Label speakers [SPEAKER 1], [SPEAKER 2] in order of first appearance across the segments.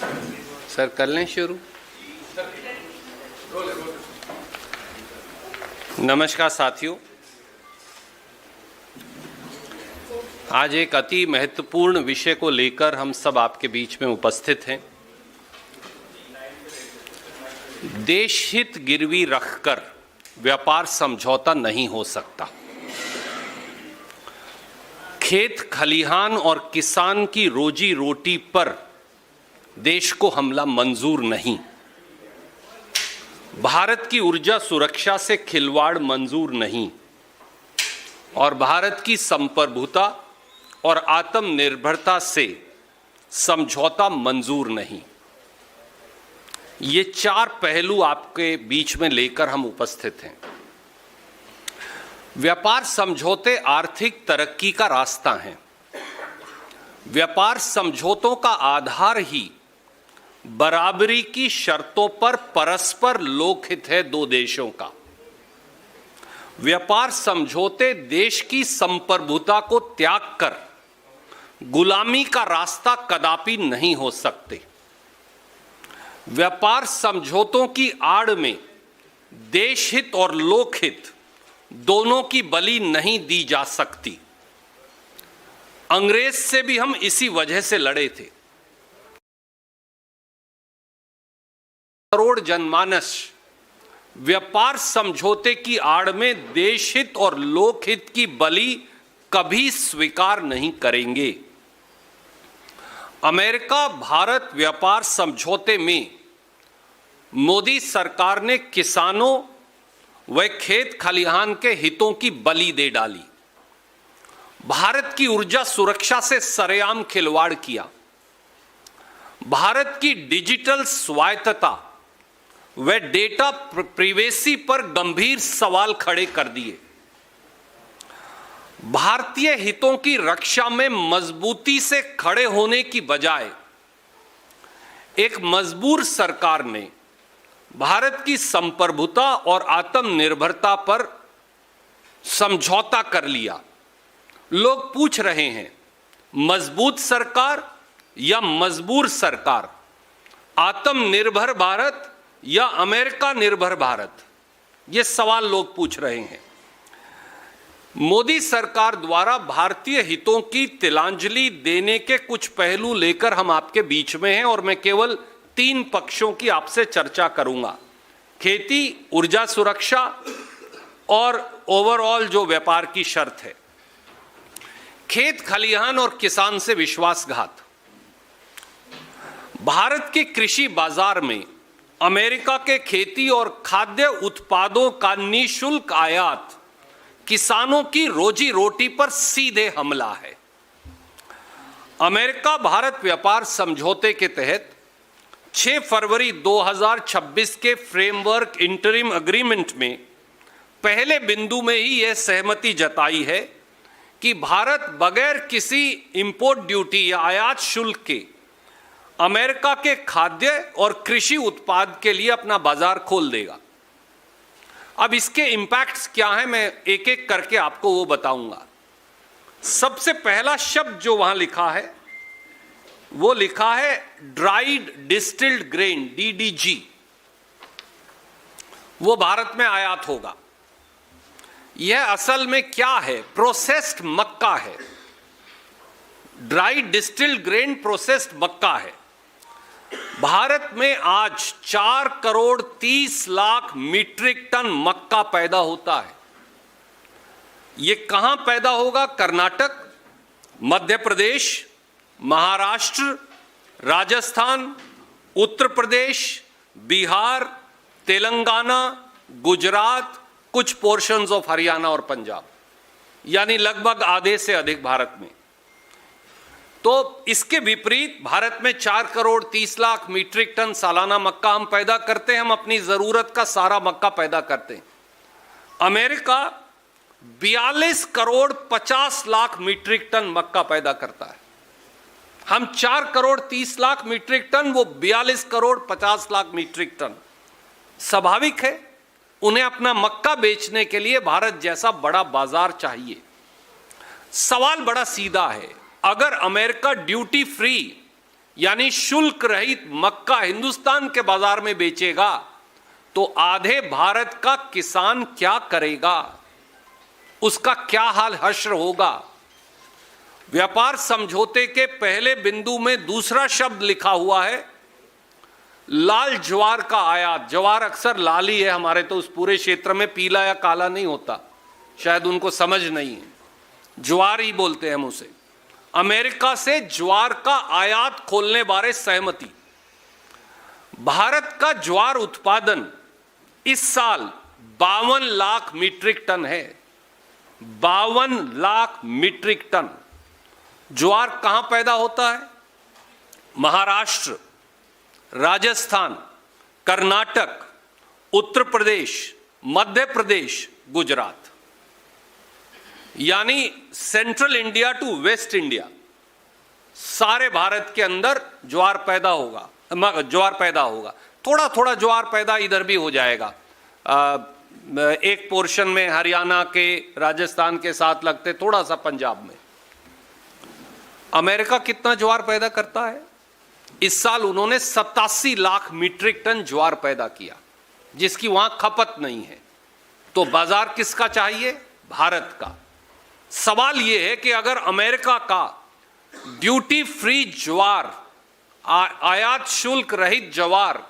[SPEAKER 1] Sir कर लें शुरू। नमस्कार साथियों, आज एक अति महत्वपूर्ण विषय को लेकर हम सब आपके बीच में उपस्थित हैं। देश हित गिरवी रखकर व्यापार समझौता नहीं हो सकता। खेत खलिहान और किसान की रोजी रोटी पर देश को हमला मंजूर नहीं। भारत की ऊर्जा सुरक्षा से खिलवाड़ मंजूर नहीं और भारत की संप्रभुता और आत्मनिर्भरता से समझौता मंजूर नहीं। ये चार पहलू आपके बीच में लेकर हम उपस्थित हैं। व्यापार समझौते आर्थिक तरक्की का रास्ता हैं। व्यापार समझौतों का आधार ही बराबरी की शर्तों पर परस्पर लोकहित है दो देशों का। व्यापार समझौते देश की संप्रभुता को त्याग कर गुलामी का रास्ता कदापि नहीं हो सकते। व्यापार समझौतों की आड़ में देशहित और लोकहित दोनों की बलि नहीं दी जा सकती। अंग्रेज से भी हम इसी वजह से लड़े थे। करोड़ जनमानस व्यापार समझौते की आड़ में देशहित और लोकहित की बलि कभी स्वीकार नहीं करेंगे। अमेरिका भारत व्यापार समझौते में मोदी सरकार ने किसानों व खेत खलिहान के हितों की बलि दे डाली। भारत की ऊर्जा सुरक्षा से सरेआम खिलवाड़ किया। भारत की डिजिटल स्वायत्तता व डेटा प्रिवेसी पर गंभीर सवाल खड़े कर दिए। भारतीय हितों की रक्षा में मजबूती से खड़े होने की बजाय एक मजबूर सरकार ने भारत की संप्रभुता और आत्मनिर्भरता पर समझौता कर लिया। लोग पूछ रहे हैं, मजबूत सरकार या मजबूर सरकार? आत्मनिर्भर भारत या अमेरिका निर्भर भारत? ये सवाल लोग पूछ रहे हैं। मोदी सरकार द्वारा भारतीय हितों की तिलांजलि देने के कुछ पहलू लेकर हम आपके बीच में हैं और मैं केवल तीन पक्षों की आपसे चर्चा करूंगा। खेती, ऊर्जा सुरक्षा और ओवरऑल जो व्यापार की शर्त है। खेत खलिहान और किसान से विश्वासघात। भारत के कृषि बाजार में अमेरिका के खेती और खाद्य उत्पादों का निःशुल्क आयात किसानों की रोजी रोटी पर सीधे हमला है। अमेरिका भारत व्यापार समझौते के तहत 6 फरवरी 2026 के फ्रेमवर्क इंटरिम एग्रीमेंट में पहले बिंदु में ही यह सहमति जताई है कि भारत बगैर किसी इंपोर्ट ड्यूटी या आयात शुल्क के अमेरिका के खाद्य और कृषि उत्पाद के लिए अपना बाजार खोल देगा। अब इसके इंपैक्ट्स क्या हैं, मैं एक एक करके आपको वो बताऊंगा। सबसे पहला शब्द जो वहां लिखा है वो लिखा है ड्राइड डिस्टिल्ड ग्रेन, DDG। वो भारत में आयात होगा। यह असल में क्या है? प्रोसेस्ड मक्का है। ड्राइड डिस्टिल्ड ग्रेन प्रोसेस्ड मक्का है। भारत में आज 4 करोड़ 30 लाख मीट्रिक टन मक्का पैदा होता है। यह कहां पैदा होगा? कर्नाटक, मध्य प्रदेश, महाराष्ट्र, राजस्थान, उत्तर प्रदेश, बिहार, तेलंगाना, गुजरात, कुछ पोर्शंस ऑफ हरियाणा और पंजाब, यानी लगभग आधे से अधिक भारत में। तो इसके विपरीत भारत में 4 करोड़ 30 लाख मीट्रिक टन सालाना मक्का हम पैदा करते हैं। हम अपनी जरूरत का सारा मक्का पैदा करते हैं। America 42 crore 50 lakh metric ton मक्का पैदा करता है। हम 4 करोड़ 30 लाख मीट्रिक टन, वो 42 करोड़ 50 लाख मीट्रिक टन। स्वाभाविक है उन्हें अपना मक्का बेचने के लिए भारत जैसा बड़ा बाजार चाहिए। सवाल बड़ा सीधा है, अगर अमेरिका ड्यूटी फ्री यानी शुल्क रहित मक्का हिंदुस्तान के बाजार में बेचेगा तो आधे भारत का किसान क्या करेगा, उसका क्या हाल हश्र होगा। व्यापार समझौते के पहले बिंदु में दूसरा शब्द लिखा हुआ है, लाल ज्वार का आयात। ज्वार अक्सर लाल ही है, हमारे तो उस पूरे क्षेत्र में पीला या काला नहीं होता, शायद उनको समझ नहीं है, ज्वार ही बोलते हैं हम उसे। अमेरिका से ज्वार का आयात खोलने बारे सहमति। भारत का ज्वार उत्पादन इस साल 52 लाख मीट्रिक टन है। 52 लाख मीट्रिक टन। ज्वार कहां पैदा होता है? महाराष्ट्र, राजस्थान, कर्नाटक, उत्तर प्रदेश, मध्य प्रदेश, गुजरात, यानी central India to west India, सारे भारत के अंदर ज्वार पैदा होगा। थोड़ा थोड़ा ज्वार पैदा इधर भी हो जाएगा। एक पोर्शन में हरियाणा के, राजस्थान के साथ लगते, थोड़ा सा पंजाब में। अमेरिका कितना ज्वार पैदा करता है? इस साल उन्होंने 87 लाख मीट्रिक टन ज्वार पैदा किया, जिसकी वहां खपत नहीं है। तो बाजार किसका चाहिए? भारत का। सवाल यह है कि अगर अमेरिका का ड्यूटी फ्री ज्वार, आयात शुल्क रहित ज्वार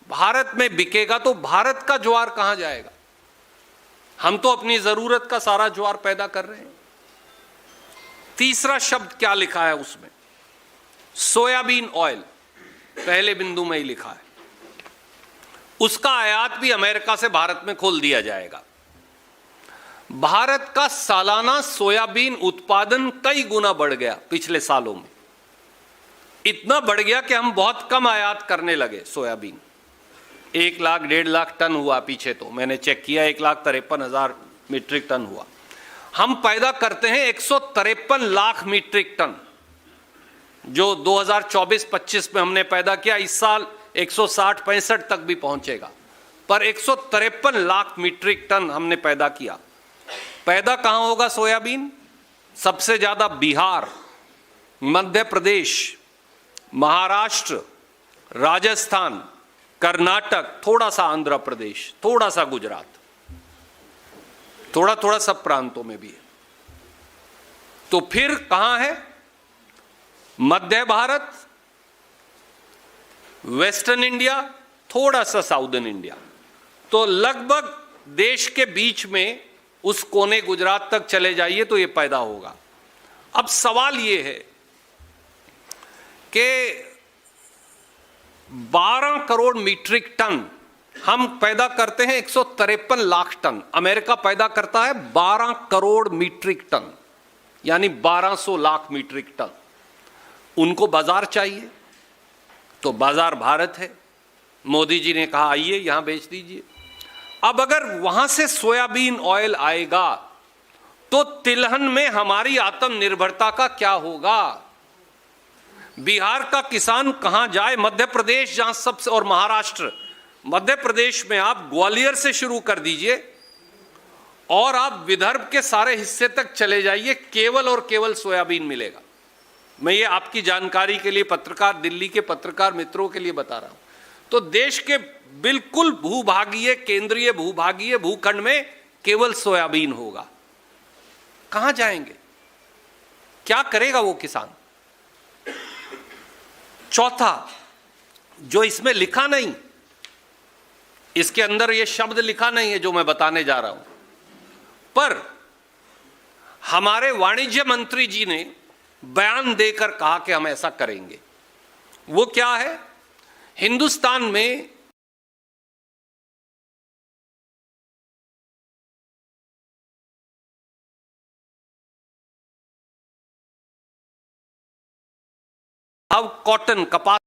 [SPEAKER 1] भारत में बिकेगा तो भारत का ज्वार कहां जाएगा? हम तो अपनी जरूरत का सारा ज्वार पैदा कर रहे हैं। तीसरा शब्द क्या लिखा है उसमें? सोयाबीन ऑयल, पहले बिंदु में ही लिखा है। उसका आयात भी अमेरिका से भारत में खोल दिया जाएगा। भारत का सालाना सोयाबीन उत्पादन कई गुना बढ़ गया पिछले सालों में। इतना बढ़ गया कि हम बहुत कम आयात करने लगे सोयाबीन। 1 लाख 1.5 लाख टन हुआ पीछे, तो मैंने चेक किया 1,53,000 मीट्रिक टन हुआ। हम पैदा करते हैं 153 लाख मीट्रिक टन, जो 2024-25 में हमने पैदा किया। इस साल 160-65 तक भी पहुंचेगा, पर 153 लाख मीट्रिक टन हमने पैदा किया। पैदा कहां होगा सोयाबीन? सबसे ज्यादा बिहार, मध्य प्रदेश, महाराष्ट्र, राजस्थान, कर्नाटक, थोड़ा सा आंध्र प्रदेश, थोड़ा सा गुजरात, थोड़ा थोड़ा सब प्रांतों में भी है। तो फिर कहां है? मध्य भारत, वेस्टर्न इंडिया, थोड़ा सा साउदर्न इंडिया। तो लगभग देश के बीच में उस कोने गुजरात तक चले जाइए तो यह पैदा होगा। अब सवाल यह है कि 12 करोड़ मीट्रिक टन हम पैदा करते हैं, 153 लाख टन। अमेरिका पैदा करता है 12 करोड़ मीट्रिक टन, यानी 1200 लाख मीट्रिक टन। उनको बाजार चाहिए, तो बाजार भारत है। मोदी जी ने कहा आइए यहां बेच दीजिए। अब अगर वहां से सोयाबीन ऑयल आएगा तो तिलहन में हमारी आत्मनिर्भरता का क्या होगा? बिहार का किसान कहां जाए? मध्य प्रदेश जहां सबसे, और महाराष्ट्र, मध्य प्रदेश में आप ग्वालियर से शुरू कर दीजिए और आप विदर्भ के सारे हिस्से तक चले जाइए, केवल और केवल सोयाबीन मिलेगा। मैं ये आपकी जानकारी के लिए, पत्रकार, दिल्ली के पत्रकार मित्रों के लिए बता रहा हूं। तो देश के बिल्कुल भूभागीय, केंद्रीय भूभागीय भूखंड में केवल सोयाबीन होगा। कहां जाएंगे? क्या करेगा वो किसान? चौथा, जो इसमें लिखा नहीं, इसके अंदर ये शब्द लिखा नहीं है जो मैं बताने जा रहा हूं, पर हमारे वाणिज्य मंत्री जी ने बयान देकर कहा कि हम ऐसा करेंगे। वो क्या है? हिंदुस्तान में अब कॉटन, कपास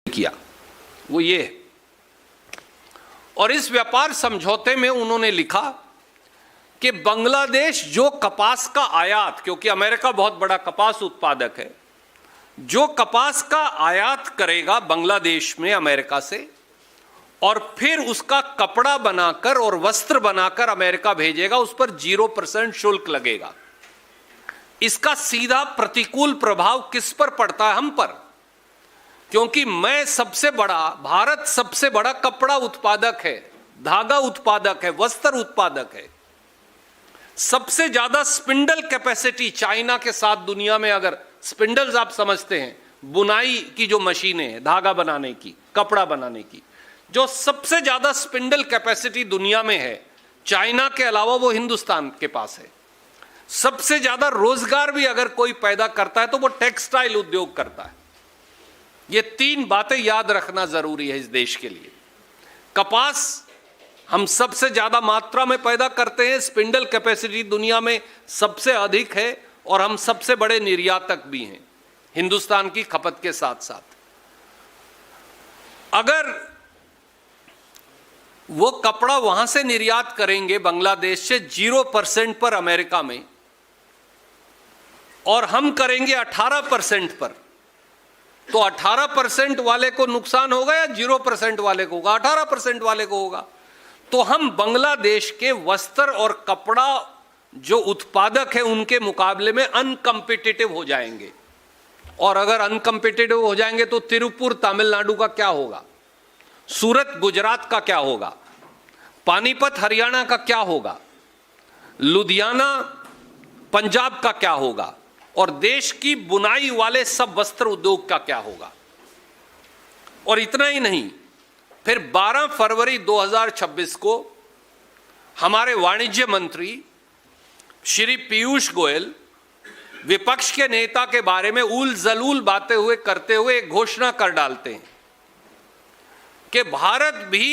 [SPEAKER 1] किया, वो ये है। और इस व्यापार समझौते में उन्होंने लिखा कि बांग्लादेश जो कपास का आयात, क्योंकि अमेरिका बहुत बड़ा कपास उत्पादक है, जो कपास का आयात करेगा बांग्लादेश में अमेरिका से, और फिर उसका कपड़ा बनाकर और वस्त्र बनाकर अमेरिका भेजेगा, उस पर 0% शुल्क लगेगा। इसका सीधा प्रतिकूल प्रभाव किस पर पड़ता है? हम पर, क्योंकि भारत सबसे बड़ा कपड़ा उत्पादक है, धागा उत्पादक है, वस्त्र उत्पादक है। सबसे ज्यादा स्पिंडल कैपेसिटी चाइना के साथ दुनिया में, अगर स्पिंडल्स आप समझते हैं, बुनाई की जो मशीनें हैं, धागा बनाने की, कपड़ा बनाने की, जो सबसे ज्यादा स्पिंडल कैपेसिटी दुनिया में है, चाइना के अलावा वो हिंदुस्तान के पास है। सबसे ज्यादा रोजगार भी अगर कोई पैदा करता है तो वो टेक्सटाइल उद्योग करता है। ये 3 बातें याद रखना जरूरी है इस देश के लिए। कपास हम सबसे ज्यादा मात्रा में पैदा करते हैं, स्पिंडल कैपेसिटी दुनिया में सबसे अधिक है और हम सबसे बड़े निर्यातक भी हैं हिंदुस्तान की खपत के साथ साथ। अगर वो कपड़ा वहां से निर्यात करेंगे बांग्लादेश से 0% पर अमेरिका में, और हम करेंगे 18% पर, तो 18% वाले को नुकसान होगा या 0% वाले को होगा? 18% वाले को होगा। तो हम बांग्लादेश के वस्त्र और कपड़ा जो उत्पादक है उनके मुकाबले में अनकंपिटिटिव हो जाएंगे। और अगर अनकंपिटिटिव हो जाएंगे तो तिरुपुर तमिलनाडु का क्या होगा, सूरत गुजरात का क्या होगा, पानीपत हरियाणा का क्या होगा, लुधियाना पंजाब का क्या होगा, और देश की बुनाई वाले सब वस्त्र उद्योग का क्या होगा। और इतना ही नहीं, फिर 12 फरवरी 2026 को हमारे वाणिज्य मंत्री श्री पीयूष गोयल विपक्ष के नेता के बारे में उल जलूल बातें करते हुए एक घोषणा कर डालते हैं कि भारत भी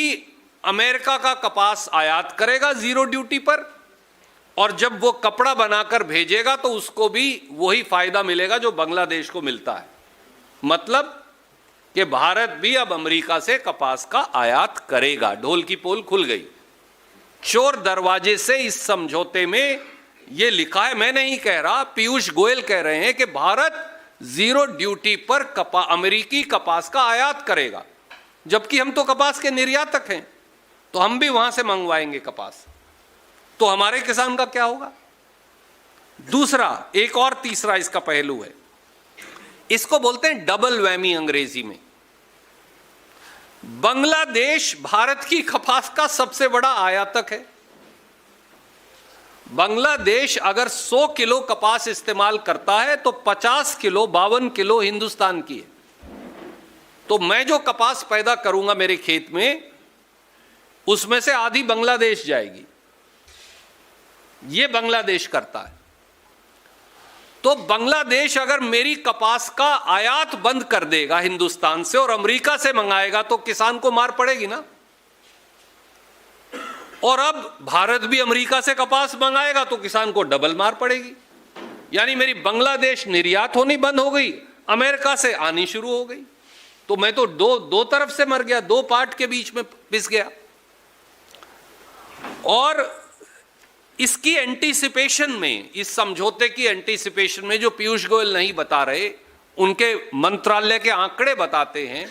[SPEAKER 1] अमेरिका का कपास आयात करेगा 0 ड्यूटी पर, और जब वो कपड़ा बनाकर भेजेगा तो उसको भी वही फायदा मिलेगा जो बांग्लादेश को मिलता है। मतलब कि भारत भी अब अमेरिका से कपास का आयात करेगा। ढोल की पोल खुल गई। चोर दरवाजे से इस समझौते में यह लिखा है, मैं नहीं कह रहा, पीयूष गोयल कह रहे हैं कि भारत 0 ड्यूटी पर अमेरिकी कपास का आयात करेगा, जबकि हम तो कपास के निर्यातक हैं, तो हम भी वहां से मंगवाएंगे कपास। तो हमारे किसान का क्या होगा? दूसरा, एक और तीसरा इसका पहलू है, इसको बोलते हैं डबल वैमी अंग्रेजी में। बांग्लादेश भारत की कपास का सबसे बड़ा आयातक है। बांग्लादेश अगर 100 किलो कपास इस्तेमाल करता है तो 50 किलो 52 किलो हिंदुस्तान की है। तो मैं जो कपास पैदा करूंगा मेरे खेत में, उसमें से आधी बांग्लादेश जाएगी। ये बांग्लादेश करता है। तो बांग्लादेश अगर मेरी कपास का आयात बंद कर देगा हिंदुस्तान से और अमेरिका से मंगाएगा तो किसान को मार पड़ेगी ना। और अब भारत भी अमेरिका से कपास मंगाएगा तो किसान को डबल मार पड़ेगी। यानी मेरी बांग्लादेश निर्यात होनी बंद हो गई, अमेरिका से आनी शुरू हो गई। तो मैं तो दो तरफ से मर गया, 2 पार्ट के बीच में पिस गया। और इसकी एंटीसिपेशन में, इस समझौते की एंटीसिपेशन में, जो पीयूष गोयल नहीं बता रहे, उनके मंत्रालय के आंकड़े बताते हैं,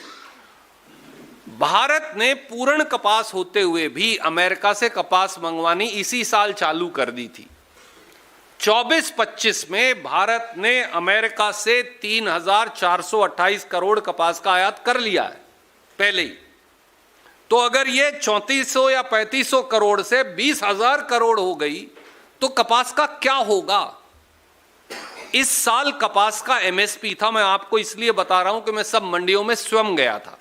[SPEAKER 1] भारत ने पूर्ण कपास होते हुए भी अमेरिका से कपास मंगवानी इसी साल चालू कर दी थी। 24-25 में भारत ने अमेरिका से 3,428 करोड़ कपास का आयात कर लिया है पहले ही। तो अगर ये 3400 या 3500 करोड़ से 20,000 करोड़ हो गई तो कपास का क्या होगा? इस साल कपास का एमएसपी था, मैं आपको इसलिए बता रहा हूं कि मैं सब मंडियों में स्वयं गया था,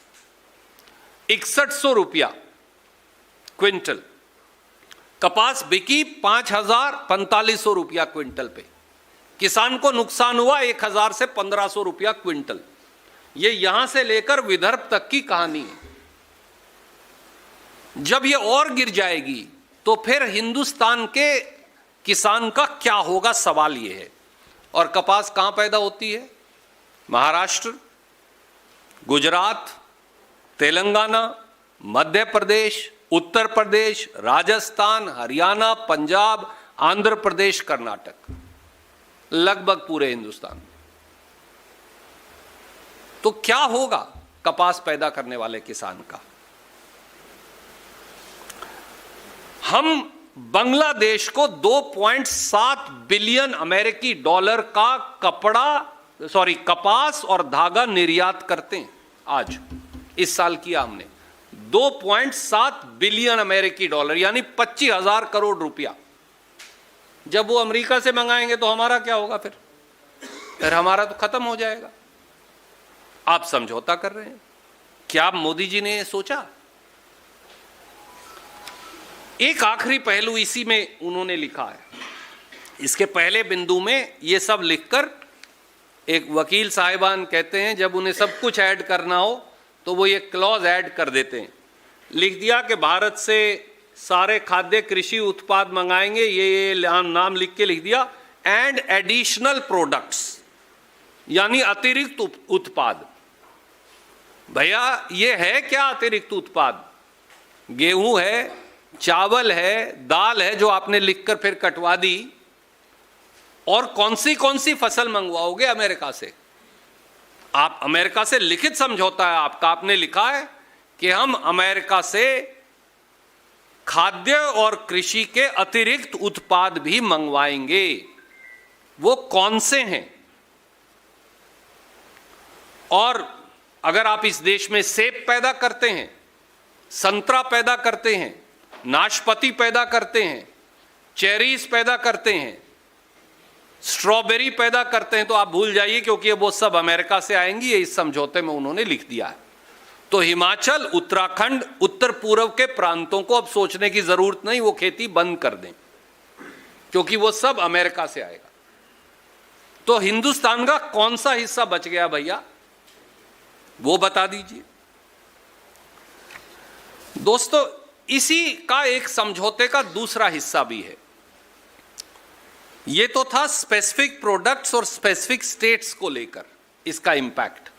[SPEAKER 1] 6100 रुपया क्विंटल। कपास बिकी 5,4500 रुपया क्विंटल पे। किसान को नुकसान हुआ 1,000 से 1,500 रुपया क्विंटल। ये यहां से लेकर विदर्भ तक की कहानी है। जब ये और गिर जाएगी तो फिर हिंदुस्तान के किसान का क्या होगा, सवाल ये है। और कपास कहां पैदा होती है? महाराष्ट्र, गुजरात, तेलंगाना, मध्य प्रदेश, उत्तर प्रदेश, राजस्थान, हरियाणा, पंजाब, आंध्र प्रदेश, कर्नाटक, लगभग पूरे हिंदुस्तान। तो क्या होगा कपास पैदा करने वाले किसान का? हम बांग्लादेश को 2.7 बिलियन अमेरिकी डॉलर का कपास और धागा निर्यात करते हैं। आज इस साल किया हमने 2.7 बिलियन अमेरिकी डॉलर, यानी 25,000 करोड़ रुपया। जब वो अमेरिका से मंगाएंगे तो हमारा क्या होगा? फिर हमारा तो खत्म हो जाएगा। आप समझौता कर रहे हैं। क्या मोदी जी ने सोचा? एक आखिरी पहलू इसी में उन्होंने लिखा है। इसके पहले बिंदु में ये सब लिखकर एक वकील साहिबान कहते हैं जब उन्हें सब कुछ ऐड करना हो तो वो ये क्लॉज ऐड कर देते हैं। लिख दिया कि भारत से सारे खाद्य कृषि उत्पाद मंगाएंगे, ये नाम लिख के लिख दिया, एंड एडिशनल प्रोडक्ट्स, यानी अतिरिक्त उत्पाद। भैया ये है क्या अतिरिक्त उत्पाद? गेहूं है, चावल है, दाल है जो आपने लिखकर फिर कटवा दी, और कौन सी फसल मंगवाओगे अमेरिका से? आप अमेरिका से लिखित समझौता है आपका, आपने लिखा है कि हम अमेरिका से खाद्य और कृषि के अतिरिक्त उत्पाद भी मंगवाएंगे। वो कौन से हैं? और अगर आप इस देश में सेब पैदा करते हैं, संतरा पैदा करते हैं, नाशपाती पैदा करते हैं, चेरीज पैदा करते हैं, स्ट्रॉबेरी पैदा करते हैं, तो आप भूल जाइए, क्योंकि वो सब अमेरिका से आएंगी। ये इस समझौते में उन्होंने लिख दिया है। तो हिमाचल, उत्तराखंड, उत्तर पूर्व के प्रांतों को अब सोचने की जरूरत नहीं, वो खेती बंद कर दें, क्योंकि वो सब अमेरिका से आएगा। तो हिंदुस्तान का कौन सा हिस्सा बच गया भैया, वो बता दीजिए। दोस्तों, इसी का एक समझौते का दूसरा हिस्सा भी है। ये तो था स्पेसिफिक प्रोडक्ट्स और स्पेसिफिक स्टेट्स को लेकर इसका इंपैक्ट।